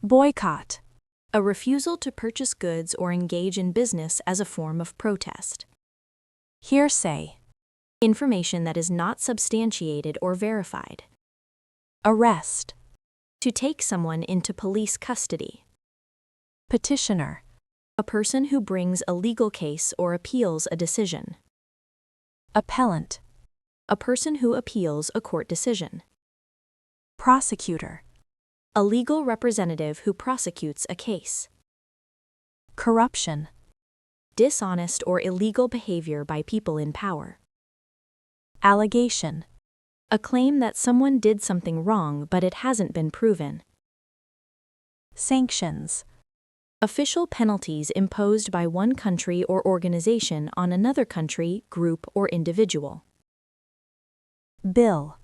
Boycott. A refusal to purchase goods or engage in business as a form of protest. Hearsay. Information that is not substantiated or verified. Arrest. To take someone into police custody. Petitioner. A person who brings a legal case or appeals a decision. Appellant. A person who appeals a court decision. Prosecutor. A legal representative who prosecutes a case. Corruption. Dishonest or illegal behavior by people in power. Allegation. A claim that someone did something wrong but it hasn't been proven. Sanctions. Official penalties imposed by one country or organization on another country, group, or individual. Bill.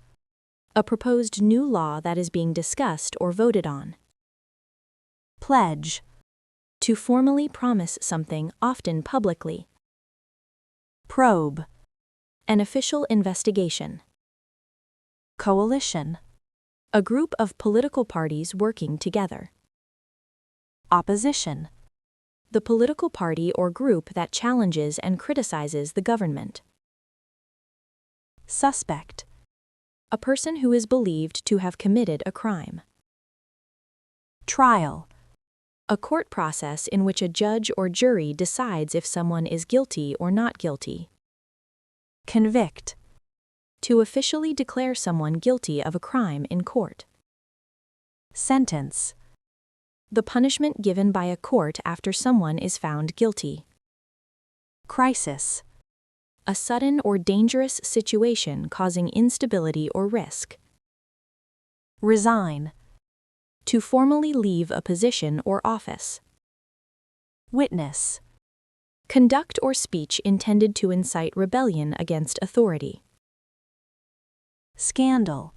A proposed new law that is being discussed or voted on. Pledge. To formally promise something, often publicly. Probe. An official investigation. Coalition. A group of political parties working together. Opposition. The political party or group that challenges and criticizes the government. Suspect. A person who is believed to have committed a crime. Trial. A court process in which a judge or jury decides if someone is guilty or not guilty. Convict. To officially declare someone guilty of a crime in court. Sentence. The punishment given by a court after someone is found guilty. Crisis. A sudden or dangerous situation causing instability or risk. Resign. To formally leave a position or office. Witness. Conduct or speech intended to incite rebellion against authority. Scandal.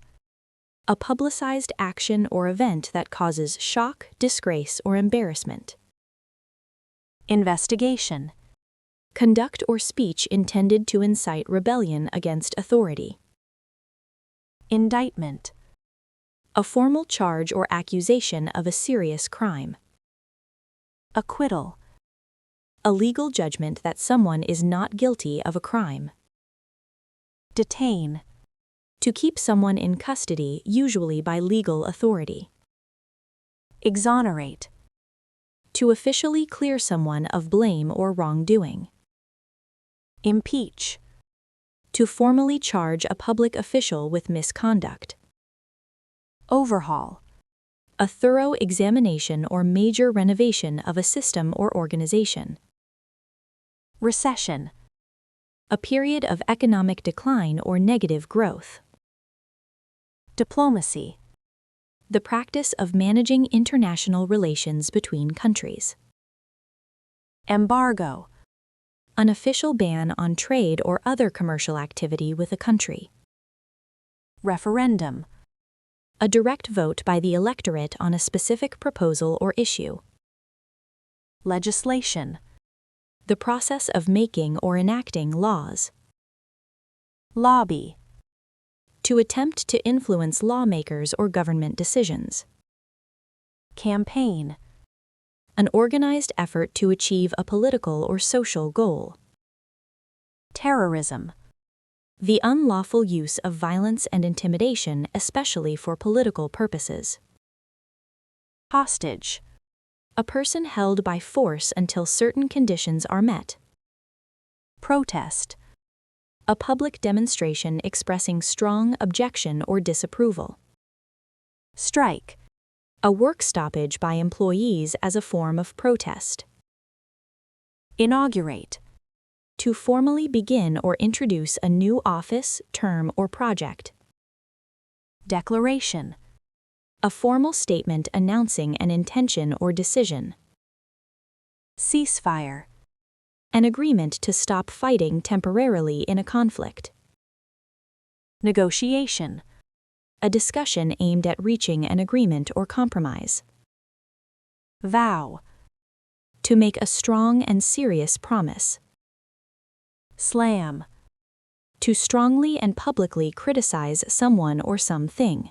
A publicized action or event that causes shock, disgrace, or embarrassment. Investigation. Conduct or speech intended to incite rebellion against authority. Indictment. A formal charge or accusation of a serious crime. Acquittal. A legal judgment that someone is not guilty of a crime. Detain. To keep someone in custody, usually by legal authority. Exonerate. To officially clear someone of blame or wrongdoing. Impeach. To formally charge a public official with misconduct. Overhaul. A thorough examination or major renovation of a system or organization. Recession. A period of economic decline or negative growth. Diplomacy. The practice of managing international relations between countries. Embargo. An official ban on trade or other commercial activity with a country. Referendum. A direct vote by the electorate on a specific proposal or issue. Legislation. The process of making or enacting laws. Lobby. To attempt to influence lawmakers or government decisions. Campaign. An organized effort to achieve a political or social goal. Terrorism. The unlawful use of violence and intimidation, especially for political purposes. Hostage. A person held by force until certain conditions are met. Protest. A public demonstration expressing strong objection or disapproval. Strike. A work stoppage by employees as a form of protest. Inaugurate. To formally begin or introduce a new office, term, or project. Declaration. A formal statement announcing an intention or decision. Ceasefire. An agreement to stop fighting temporarily in a conflict. Negotiation. A discussion aimed at reaching an agreement or compromise. Vow. To make a strong and serious promise. Slam. To strongly and publicly criticize someone or something.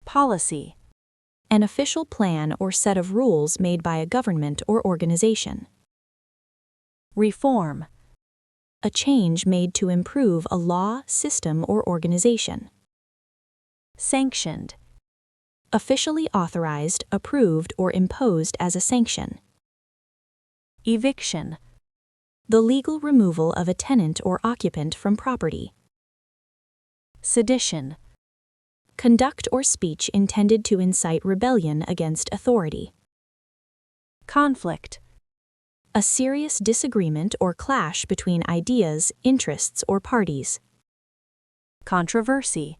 Policy. An official plan or set of rules made by a government or organization. Reform. A change made to improve a law, system, or organization. Sanctioned. Officially authorized, approved, or imposed as a sanction. Eviction. The legal removal of a tenant or occupant from property. Sedition. Conduct or speech intended to incite rebellion against authority. Conflict. A serious disagreement or clash between ideas, interests, or parties. Controversy.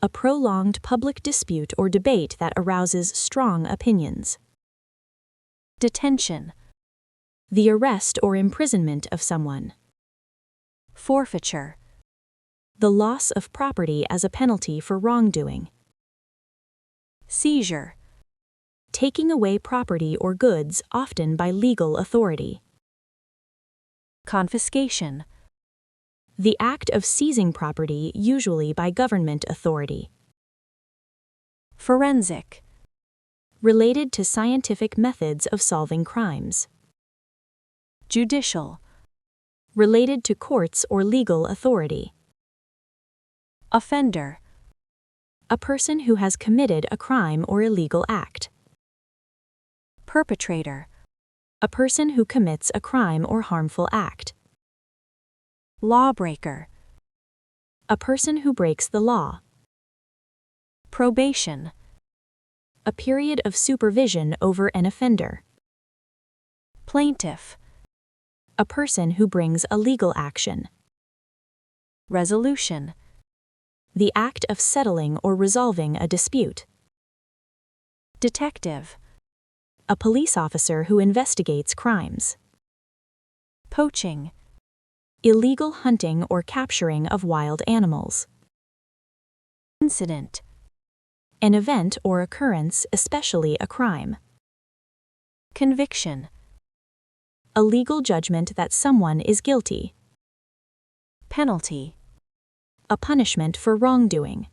A prolonged public dispute or debate that arouses strong opinions. Detention. The arrest or imprisonment of someone. Forfeiture. The loss of property as a penalty for wrongdoing. Seizure. Taking away property or goods, often by legal authority. Confiscation. The act of seizing property, usually by government authority. Forensic. Related to scientific methods of solving crimes. Judicial. Related to courts or legal authority. Offender. A person who has committed a crime or illegal act. Perpetrator. A person who commits a crime or harmful act. Lawbreaker. A person who breaks the law. Probation. A period of supervision over an offender. Plaintiff. A person who brings a legal action. Resolution. The act of settling or resolving a dispute. Detective. A police officer who investigates crimes. Poaching. Illegal hunting or capturing of wild animals. Incident. An event or occurrence, especially a crime. Conviction. A legal judgment that someone is guilty. Penalty. A punishment for wrongdoing.